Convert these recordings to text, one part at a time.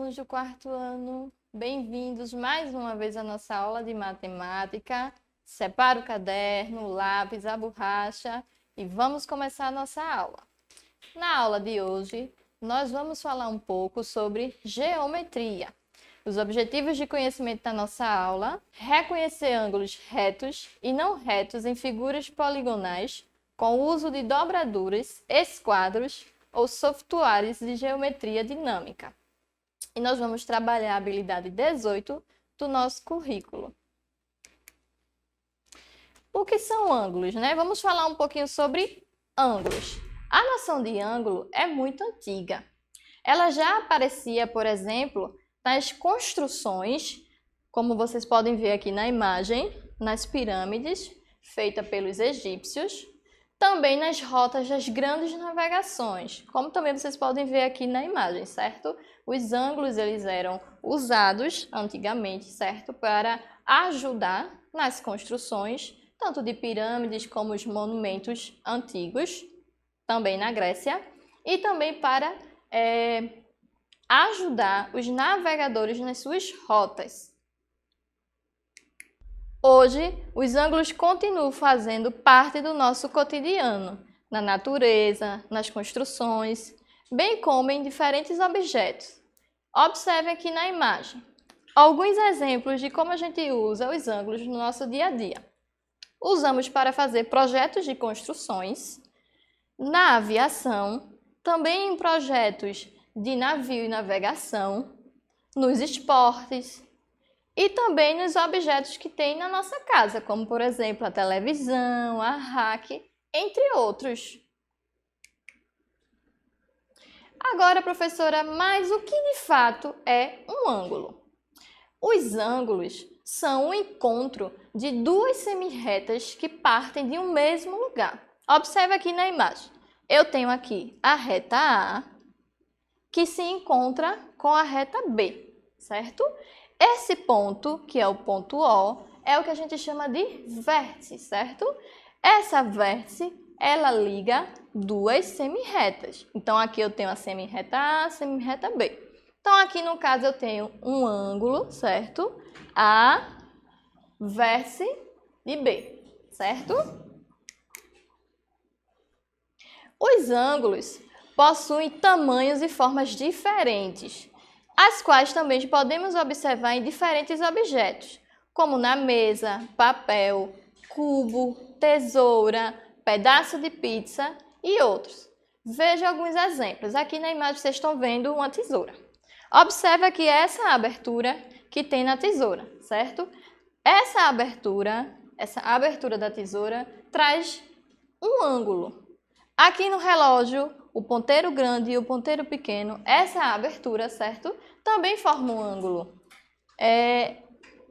alunos do quarto ano, bem-vindos mais uma vez à nossa aula de matemática. Separa o caderno, o lápis, a borracha e vamos começar a nossa aula. Na aula de hoje, nós vamos falar um pouco sobre geometria. Os objetivos de conhecimento da nossa aula: reconhecer ângulos retos e não retos em figuras poligonais com o uso de dobraduras, esquadros ou softwares de geometria dinâmica. E nós vamos trabalhar a habilidade 18 do nosso currículo. O que são ângulos, né? Vamos falar um pouquinho sobre ângulos. A noção de ângulo é muito antiga. Ela já aparecia, por exemplo, nas construções, como vocês podem ver aqui na imagem, nas pirâmides, feitas pelos egípcios, também nas rotas das grandes navegações, como também vocês podem ver aqui na imagem, certo? Os ângulos, eles eram usados antigamente, certo? Para ajudar nas construções, tanto de pirâmides como os monumentos antigos, também na Grécia, e também para ajudar os navegadores nas suas rotas. Hoje, os ângulos continuam fazendo parte do nosso cotidiano, na natureza, nas construções, bem como em diferentes objetos. Observe aqui na imagem alguns exemplos de como a gente usa os ângulos no nosso dia a dia. Usamos para fazer projetos de construções, na aviação, também em projetos de navio e navegação, nos esportes, e também nos objetos que tem na nossa casa, como por exemplo a televisão, a rack, entre outros. Agora, professora, mas o que de fato é um ângulo? Os ângulos são o encontro de duas semirretas que partem de um mesmo lugar. Observe aqui na imagem. Eu tenho aqui a reta A, que se encontra com a reta B, certo? Esse ponto, que é o ponto O, é o que a gente chama de vértice, certo? Essa vértice, ela liga duas semirretas. Então, aqui eu tenho a semirreta A, a semirreta B. Então, aqui no caso eu tenho um ângulo, certo? A vértice de B, certo? Os ângulos possuem tamanhos e formas diferentes, as quais também podemos observar em diferentes objetos, como na mesa, papel, cubo, tesoura, pedaço de pizza e outros. Veja alguns exemplos. Aqui na imagem vocês estão vendo uma tesoura. Observe aqui essa abertura que tem na tesoura, certo? Essa abertura da tesoura traz um ângulo. Aqui no relógio, o ponteiro grande e o ponteiro pequeno, essa abertura, certo? Também forma um ângulo.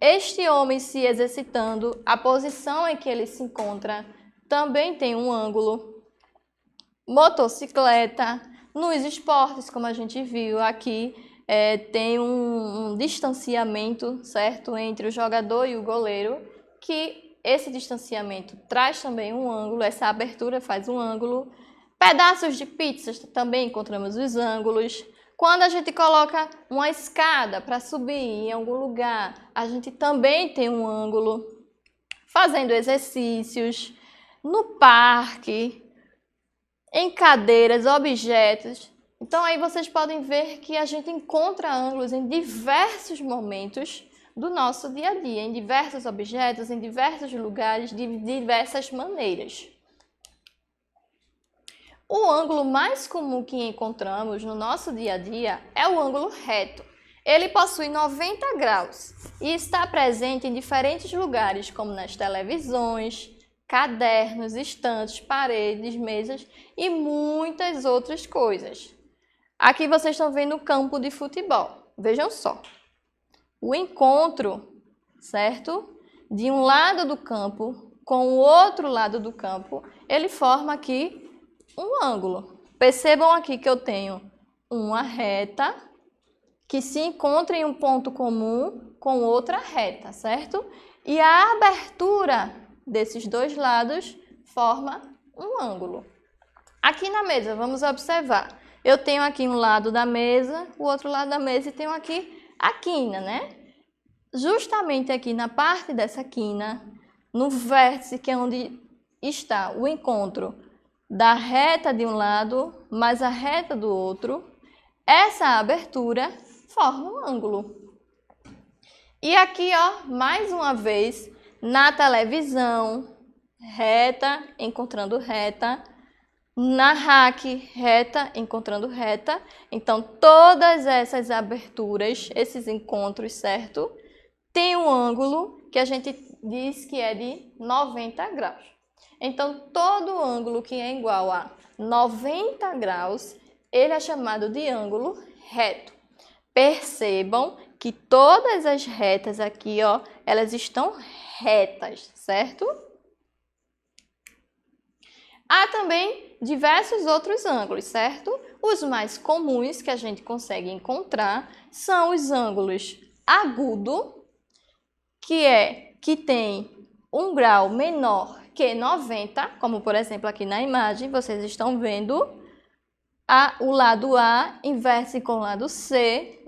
Este homem se exercitando, a posição em que ele se encontra, também tem um ângulo. Motocicleta, nos esportes, como a gente viu aqui, tem um distanciamento, certo? Entre o jogador e o goleiro, que esse distanciamento traz também um ângulo, essa abertura faz um ângulo. Pedaços de pizzas também encontramos os ângulos. Quando a gente coloca uma escada para subir em algum lugar, a gente também tem um ângulo. Fazendo exercícios, no parque, em cadeiras, objetos. Então aí vocês podem ver que a gente encontra ângulos em diversos momentos do nosso dia a dia, em diversos objetos, em diversos lugares, de diversas maneiras. O ângulo mais comum que encontramos no nosso dia a dia é o ângulo reto. Ele possui 90 graus e está presente em diferentes lugares, como nas televisões, cadernos, estantes, paredes, mesas e muitas outras coisas. Aqui vocês estão vendo o campo de futebol. Vejam só. O encontro, certo? De um lado do campo com o outro lado do campo, ele forma aqui um ângulo. Percebam aqui que eu tenho uma reta que se encontra em um ponto comum com outra reta, certo? E a abertura desses dois lados forma um ângulo. Aqui na mesa, vamos observar. eu tenho aqui um lado da mesa, o outro lado da mesa e tenho aqui a quina, né? Justamente aqui na parte dessa quina, no vértice, que é onde está o encontro da reta de um lado mais a reta do outro, essa abertura forma um ângulo. E aqui, ó, mais uma vez, na televisão, reta encontrando reta, na rack, reta encontrando reta. Então, todas essas aberturas, esses encontros, certo? Tem um ângulo que a gente diz que é de 90 graus. Então, todo ângulo que é igual a 90 graus, ele é chamado de ângulo reto. Percebam que todas as retas aqui, ó, elas estão retas, certo? Há também diversos outros ângulos, certo? Os mais comuns que a gente consegue encontrar são os ângulos agudo, que tem um grau menor que 90, como por exemplo aqui na imagem, vocês estão vendo o lado A inverte com o lado C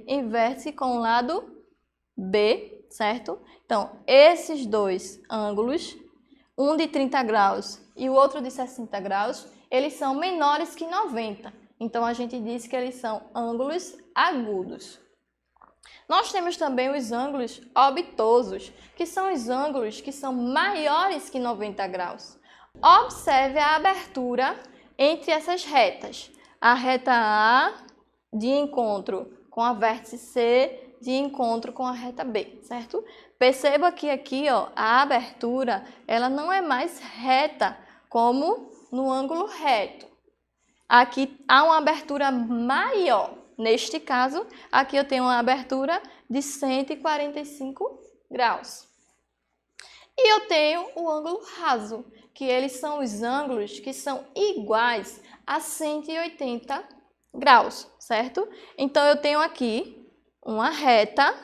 inverte com o lado B, certo? Então, esses dois ângulos, um de 30 graus e o outro de 60 graus, eles são menores que 90. Então, a gente diz que eles são ângulos agudos. Nós temos também os ângulos obtusos, que são os ângulos que são maiores que 90 graus. Observe a abertura entre essas retas. A reta A de encontro com a vértice C de encontro com a reta B, certo? Perceba que aqui, ó, a abertura, ela não é mais reta como no ângulo reto. Aqui há uma abertura maior. Neste caso, aqui eu tenho uma abertura de 145 graus. E eu tenho o ângulo raso, que eles são os ângulos que são iguais a 180 graus, certo? Então, eu tenho aqui uma reta,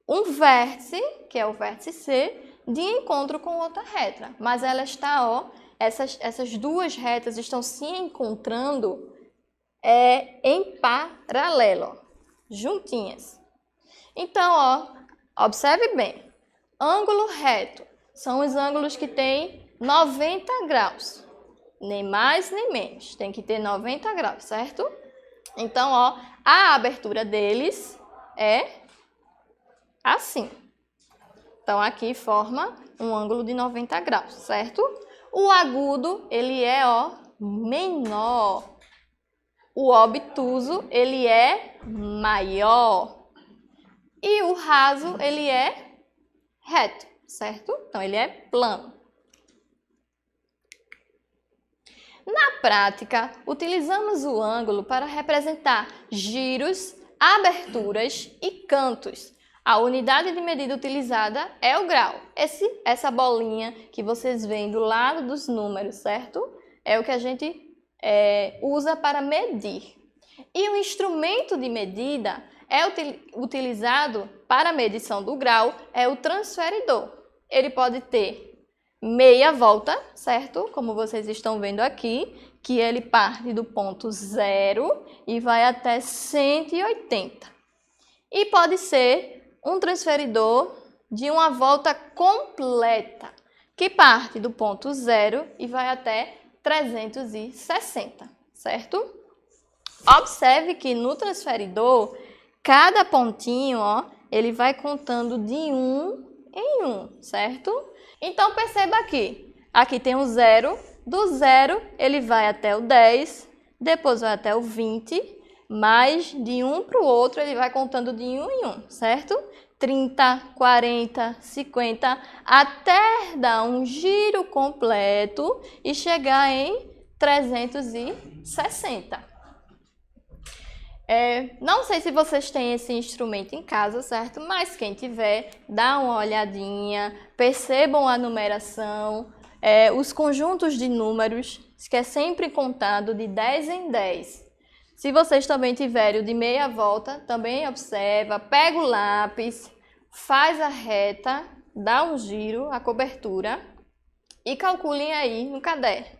um vértice, que é o vértice C, de encontro com outra reta. Mas ela está, ó, essas duas retas estão se encontrando em paralelo, juntinhas. Então, ó, observe bem, ângulo reto são os ângulos que têm 90 graus, nem mais nem menos, tem que ter 90 graus, certo? Então, ó, a abertura deles é assim. Então, aqui forma um ângulo de 90 graus, certo? O agudo, ele é, ó, menor. O obtuso, ele é maior. E o raso, ele é reto, certo? Então, ele é plano. Na prática, utilizamos o ângulo para representar giros, aberturas e cantos. A unidade de medida utilizada é o grau. Essa bolinha que vocês veem do lado dos números, certo? É o que a gente usa para medir. E o instrumento de medida utilizado para a medição do grau é o transferidor. Ele pode ter meia volta, certo? Como vocês estão vendo aqui, que ele parte do ponto 0 e vai até 180. E pode ser um transferidor de uma volta completa, que parte do ponto 0 e vai até 360, certo? Observe que no transferidor, cada pontinho, ó, ele vai contando de 1 em 1, certo? Então, perceba aqui tem o 0, do 0 ele vai até o 10, depois vai até o 20, mas de um para o outro ele vai contando de 1 em 1, certo? 30, 40, 50, até dar um giro completo e chegar em 360. Não sei se vocês têm esse instrumento em casa, certo? Mas quem tiver, dá uma olhadinha, percebam a numeração, os conjuntos de números, que é sempre contado de 10 em 10. Se vocês também tiverem o de meia volta, também observa, pega o lápis, faz a reta, dá um giro, a cobertura e calculem aí no caderno.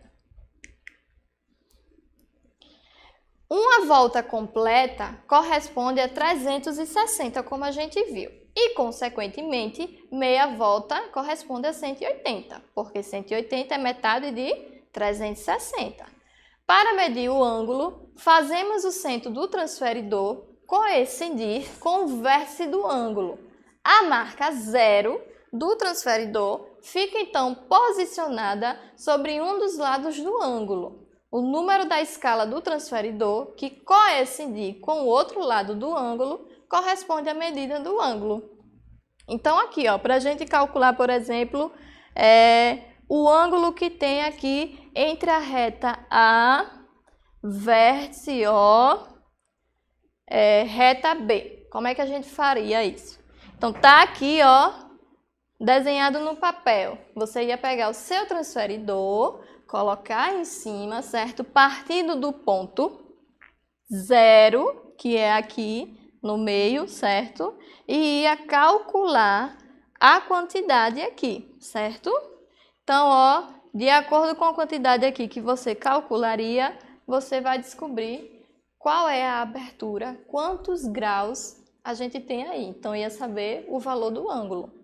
Uma volta completa corresponde a 360, como a gente viu. E, consequentemente, meia volta corresponde a 180, porque 180 é metade de 360. Para medir o ângulo, fazemos o centro do transferidor coincidir com o vértice do ângulo. A marca 0 do transferidor fica, então, posicionada sobre um dos lados do ângulo. O número da escala do transferidor, que coincidir com o outro lado do ângulo, corresponde à medida do ângulo. Então, aqui, para a gente calcular, por exemplo, o ângulo que tem aqui entre a reta A, vértice O, reta B. Como é que a gente faria isso? Então, tá aqui, desenhado no papel. Você ia pegar o seu transferidor, colocar em cima, certo? Partindo do ponto 0, que é aqui no meio, certo? E ia calcular a quantidade aqui, certo? Então, de acordo com a quantidade aqui que você calcularia, você vai descobrir qual é a abertura, quantos graus a gente tem aí. Então, ia saber o valor do ângulo.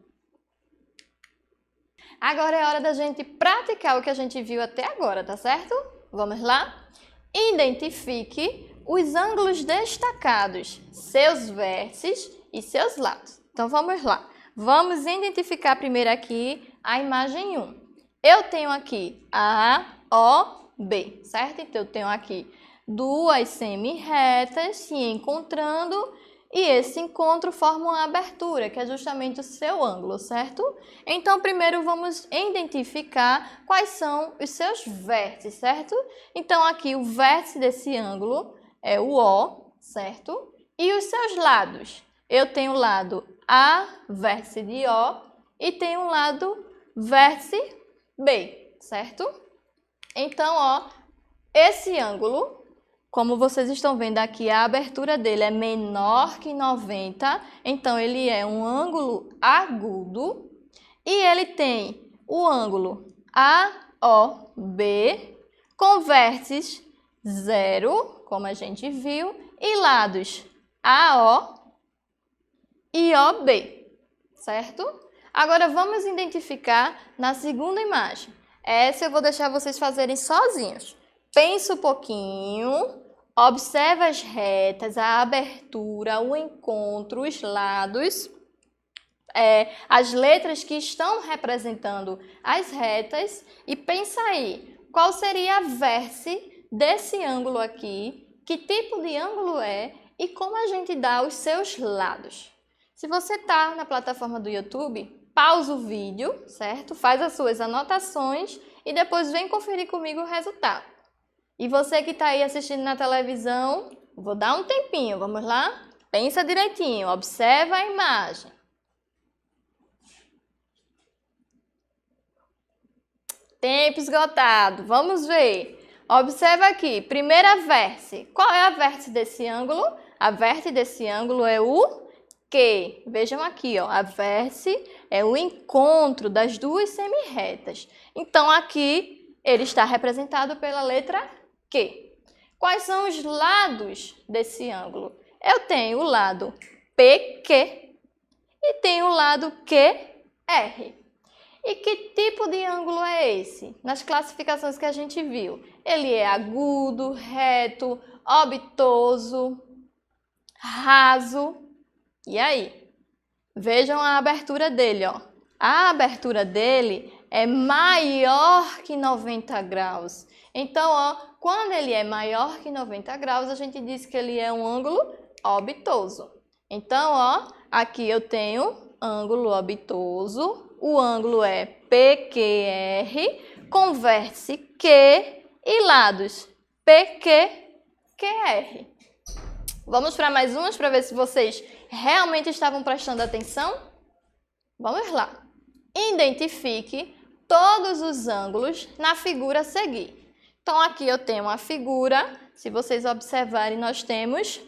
Agora é hora da gente praticar o que a gente viu até agora, tá certo? Vamos lá? Identifique os ângulos destacados, seus vértices e seus lados. Então, vamos lá. Vamos identificar primeiro aqui a imagem 1. Eu tenho aqui A, O, B, certo? Então, eu tenho aqui duas semi-retas se encontrando e esse encontro forma uma abertura, que é justamente o seu ângulo, certo? Então, primeiro vamos identificar quais são os seus vértices, certo? Então, aqui o vértice desse ângulo é o O, certo? E os seus lados? Eu tenho o lado A, vértice de O, e tenho o lado vértice B, certo? Então, esse ângulo, como vocês estão vendo aqui, a abertura dele é menor que 90, então ele é um ângulo agudo e ele tem o ângulo AOB com vértices 0, como a gente viu, e lados AO e OB, certo? Agora vamos identificar na segunda imagem. Essa eu vou deixar vocês fazerem sozinhos. Pensa um pouquinho, observa as retas, a abertura, o encontro, os lados, as letras que estão representando as retas e pensa aí, qual seria a vértice desse ângulo aqui, que tipo de ângulo é e como a gente dá os seus lados. Se você está na plataforma do YouTube, pausa o vídeo, certo? Faz as suas anotações e depois vem conferir comigo o resultado. E você que está aí assistindo na televisão, vou dar um tempinho, vamos lá? Pensa direitinho, observa a imagem. Tempo esgotado, vamos ver. Observa aqui, primeira vértice. Qual é a vértice desse ângulo? A vértice desse ângulo é o Q. Vejam aqui, a vértice é o encontro das duas semi-retas. Então, aqui ele está representado pela letra Q. Quais são os lados desse ângulo? Eu tenho o lado PQ e tenho o lado QR. E que tipo de ângulo é esse? Nas classificações que a gente viu, ele é agudo, reto, obtuso, raso. E aí? Vejam a abertura dele, A abertura dele é maior que 90 graus. Então, quando ele é maior que 90 graus, a gente diz que ele é um ângulo obtuso. Então, aqui eu tenho ângulo obtuso. O ângulo é PQR, com vértice Q e lados PQQR. Vamos para mais umas para ver se vocês realmente estavam prestando atenção? Vamos lá. Identifique todos os ângulos na figura a seguir. Então, aqui eu tenho uma figura. Se vocês observarem, nós temos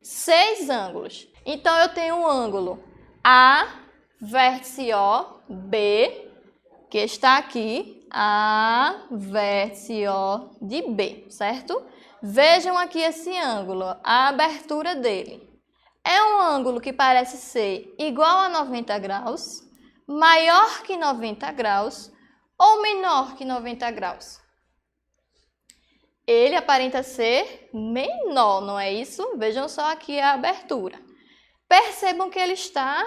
6 ângulos. Então, eu tenho um ângulo A, vértice O, B, que está aqui, A vértice O de B, certo? Vejam aqui esse ângulo, a abertura dele. É um ângulo que parece ser igual a 90 graus, maior que 90 graus ou menor que 90 graus. Ele aparenta ser menor, não é isso? Vejam só aqui a abertura. Percebam que ele está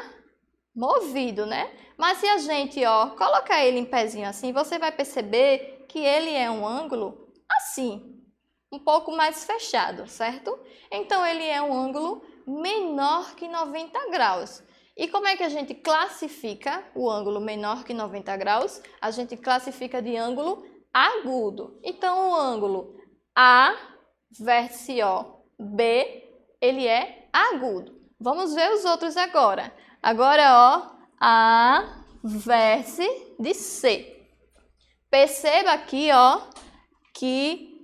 movido, né? Mas se a gente, colocar ele em pezinho assim, você vai perceber que ele é um ângulo assim, um pouco mais fechado, certo? Então, ele é um ângulo menor que 90 graus. E como é que a gente classifica o ângulo menor que 90 graus? A gente classifica de ângulo agudo. Então, o ângulo A, vértice O, B, ele é agudo. Vamos ver os outros agora. Agora, A, vértice de C. Perceba aqui, que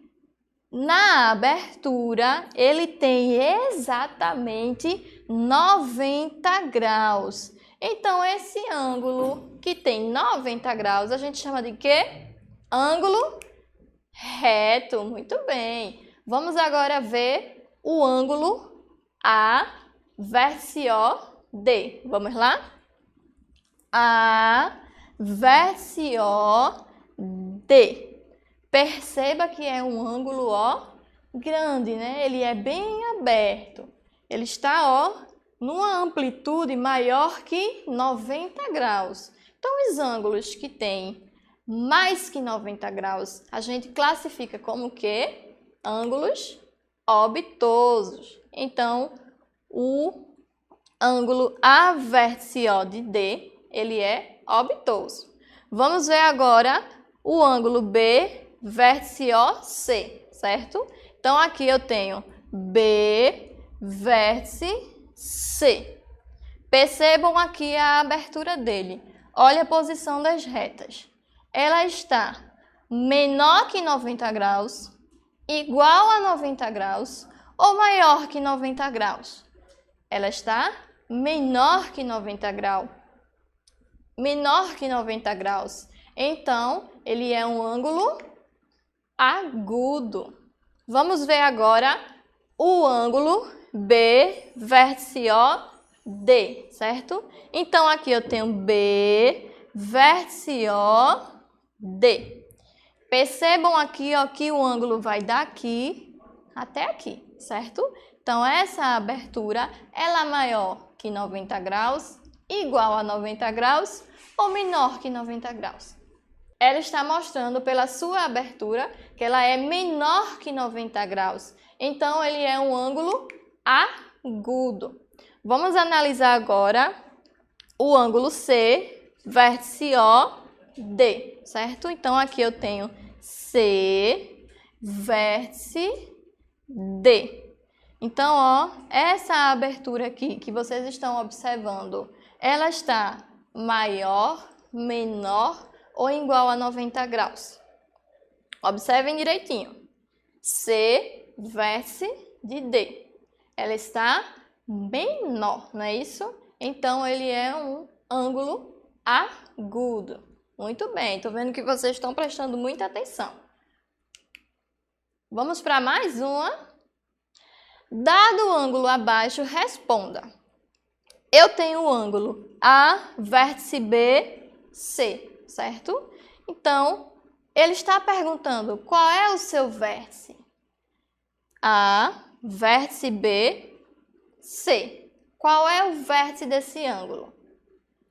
na abertura ele tem exatamente 90 graus. Então, esse ângulo que tem 90 graus, a gente chama de quê? Ângulo reto. Muito bem. Vamos agora ver o ângulo A, vértice O, D. Vamos lá? A, vértice O, D. Perceba que é um ângulo, grande, né? Ele é bem aberto. Ele está, numa amplitude maior que 90 graus. Então, os ângulos que têm mais que 90 graus, a gente classifica como o quê? Ângulos obtusos. Então, o ângulo A vértice O de D, ele é obtuso. Vamos ver agora o ângulo B vértice OC, certo? Então, aqui eu tenho B vértice C. Percebam aqui a abertura dele. Olha a posição das retas. Ela está menor que 90 graus, igual a 90 graus ou maior que 90 graus. Ela está menor que 90 graus. Menor que 90 graus. Então, ele é um ângulo agudo. Vamos ver agora o ângulo B vértice O, D, certo? Então, aqui eu tenho B vértice O, D. Percebam aqui, que o ângulo vai daqui até aqui, certo? Então, essa abertura, ela é maior que 90 graus, igual a 90 graus ou menor que 90 graus. Ela está mostrando pela sua abertura que ela é menor que 90 graus. Então, ele é um ângulo agudo. Vamos analisar agora o ângulo C, vértice O, D, certo? Então, aqui eu tenho C, vértice D. Então, essa abertura aqui que vocês estão observando, ela está maior, menor ou igual a 90 graus. Observem direitinho. C, vértice de D. Ela está menor, não é isso? Então, ele é um ângulo agudo. Muito bem, estou vendo que vocês estão prestando muita atenção. Vamos para mais uma. Dado o ângulo abaixo, responda. Eu tenho o ângulo A, vértice B, C. Certo? Então, ele está perguntando qual é o seu vértice? A, vértice B, C. Qual é o vértice desse ângulo?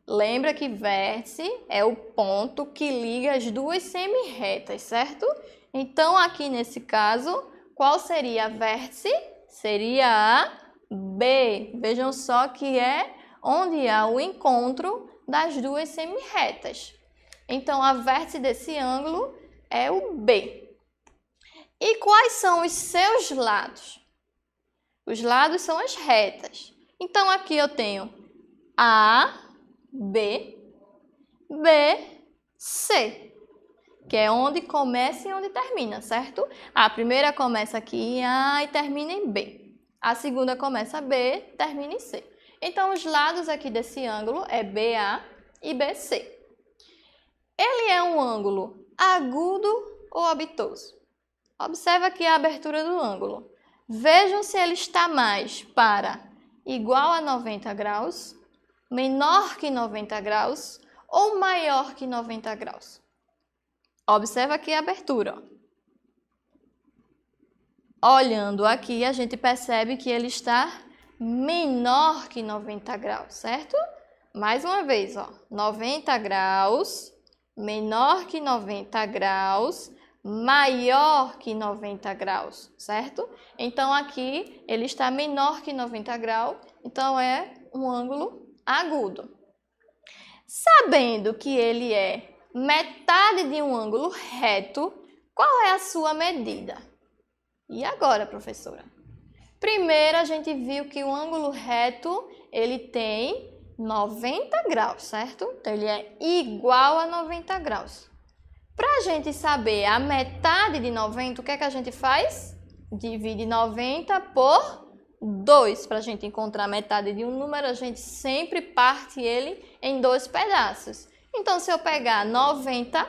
Lembra que vértice é o ponto que liga as duas semi-retas, certo? Então, aqui nesse caso, qual seria a vértice? Seria a B. Vejam só que é onde há o encontro das duas semi-retas. Então, a vértice desse ângulo é o B. E quais são os seus lados? Os lados são as retas. Então, aqui eu tenho A, B, B, C, que é onde começa e onde termina, certo? A primeira começa aqui em A e termina em B. A segunda começa B, termina em C. Então, os lados aqui desse ângulo é BA e BC. Ele é um ângulo agudo ou obtuso? Observa aqui a abertura do ângulo. Vejam se ele está mais para igual a 90 graus, menor que 90 graus ou maior que 90 graus. Observa aqui a abertura. Olhando aqui, a gente percebe que ele está menor que 90 graus, certo? Mais uma vez, ó, 90 graus, menor que 90 graus, maior que 90 graus, certo? Então, aqui ele está menor que 90 graus, então é um ângulo agudo. Sabendo que ele é metade de um ângulo reto, qual é a sua medida? E agora, professora? Primeiro, a gente viu que o ângulo reto, ele tem 90 graus, certo? Então, ele é igual a 90 graus. Para a gente saber a metade de 90, o que é que a gente faz? Divide 90 por 2. Para a gente encontrar a metade de um número, a gente sempre parte ele em 2 pedaços. Então, se eu pegar 90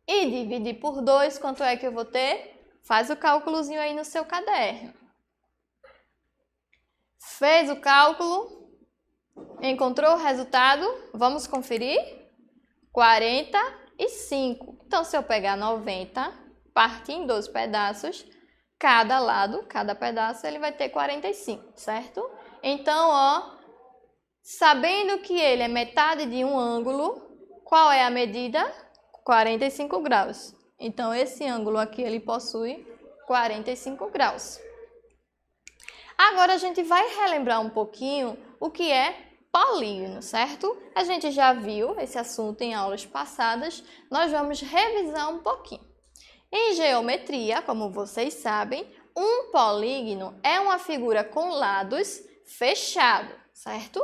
e dividir por 2, quanto é que eu vou ter? Faz o cálculozinho aí no seu caderno. Fez o cálculo? Encontrou o resultado? Vamos conferir? 45. Então, se eu pegar 90, partir em 2 pedaços, cada lado, cada pedaço, ele vai ter 45, certo? Então, ó, sabendo que ele é metade de um ângulo, qual é a medida? 45 graus. Então, esse ângulo aqui, ele possui 45 graus. Agora, a gente vai relembrar um pouquinho o que é polígono, certo? A gente já viu esse assunto em aulas passadas, nós vamos revisar um pouquinho. Em geometria, como vocês sabem, um polígono é uma figura com lados fechados, certo?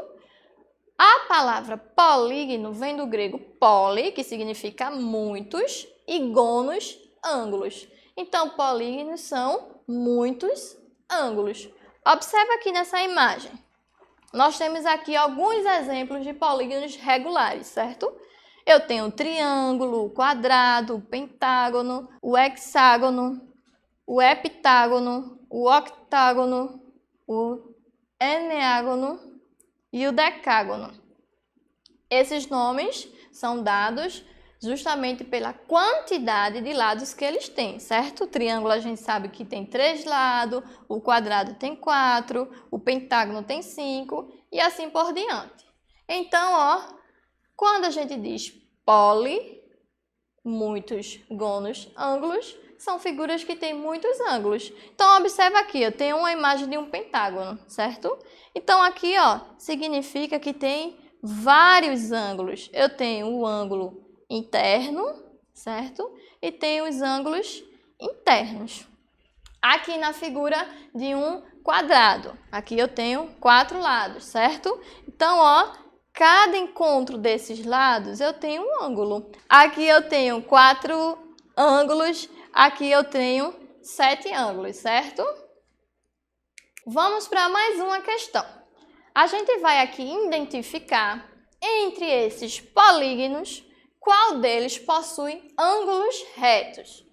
A palavra polígono vem do grego poli, que significa muitos, e gonos, ângulos. Então, polígonos são muitos ângulos. Observa aqui nessa imagem. Nós temos aqui alguns exemplos de polígonos regulares, certo? Eu tenho o triângulo, o quadrado, o pentágono, o hexágono, o heptágono, o octágono, o eneágono e o decágono. Esses nomes são dados justamente pela quantidade de lados que eles têm, certo? O triângulo a gente sabe que tem 3 lados, o quadrado tem 4, o pentágono tem 5 e assim por diante. Então, ó, quando a gente diz poli, muitos gonos, ângulos, são figuras que têm muitos ângulos. Então, observa aqui, eu tenho uma imagem de um pentágono, certo? Então, aqui, ó, significa que tem vários ângulos. Eu tenho o ângulo interno, certo? E tenho os ângulos internos. Aqui na figura de um quadrado, aqui eu tenho 4 lados, certo? Então, ó, cada encontro desses lados eu tenho um ângulo. Aqui eu tenho 4 ângulos, aqui eu tenho 7 ângulos, certo? Vamos para mais uma questão. A gente vai aqui identificar entre esses polígonos qual deles possui ângulos retos.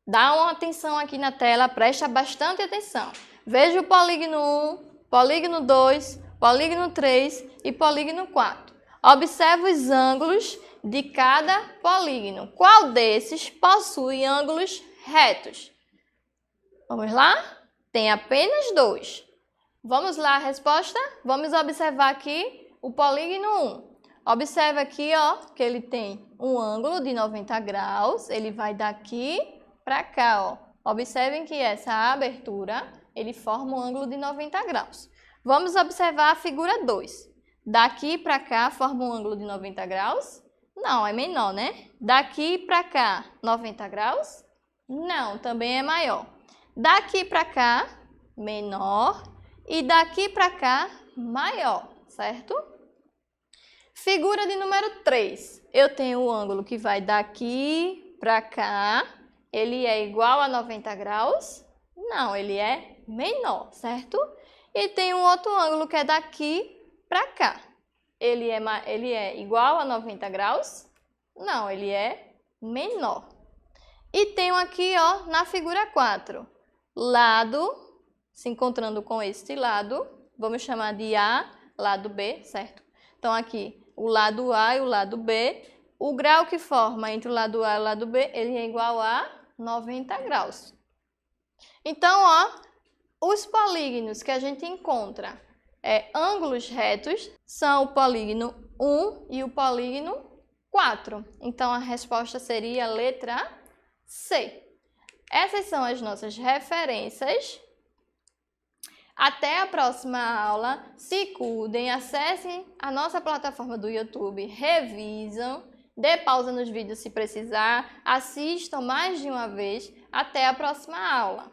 Dá uma atenção aqui na tela, presta bastante atenção. Veja o polígono 1, polígono 2, polígono 3 e polígono 4. Observe os ângulos de cada polígono. Qual desses possui ângulos retos? Vamos lá? Tem apenas 2. Vamos lá a resposta? Vamos observar aqui o polígono 1. Observe aqui, ó, que ele tem um ângulo de 90 graus. Ele vai daqui para cá, ó. Observem que essa abertura, ele forma um ângulo de 90 graus. Vamos observar a figura 2. Daqui para cá forma um ângulo de 90 graus? Não, é menor, né? Daqui para cá, 90 graus? Não, também é maior. Daqui para cá, menor. E daqui para cá, maior, certo? Figura de número 3. Eu tenho o ângulo que vai daqui para cá. Ele é igual a 90 graus? Não, ele é menor, certo? E tem um outro ângulo que é daqui para cá. Ele é igual a 90 graus? Não, ele é menor. E tenho aqui, ó, na figura 4, lado, se encontrando com este lado, vamos chamar de A, lado B, certo? Então, aqui, o lado A e o lado B, o grau que forma entre o lado A e o lado B, ele é igual a 90 graus. Então, ó, os polígonos que a gente encontra, ângulos retos, são o polígono 1 e o polígono 4. Então, a resposta seria a letra C. Essas são as nossas referências. Até a próxima aula. Se cuidem, acessem a nossa plataforma do YouTube, revisam, dê pausa nos vídeos se precisar, assistam mais de uma vez. Até a próxima aula.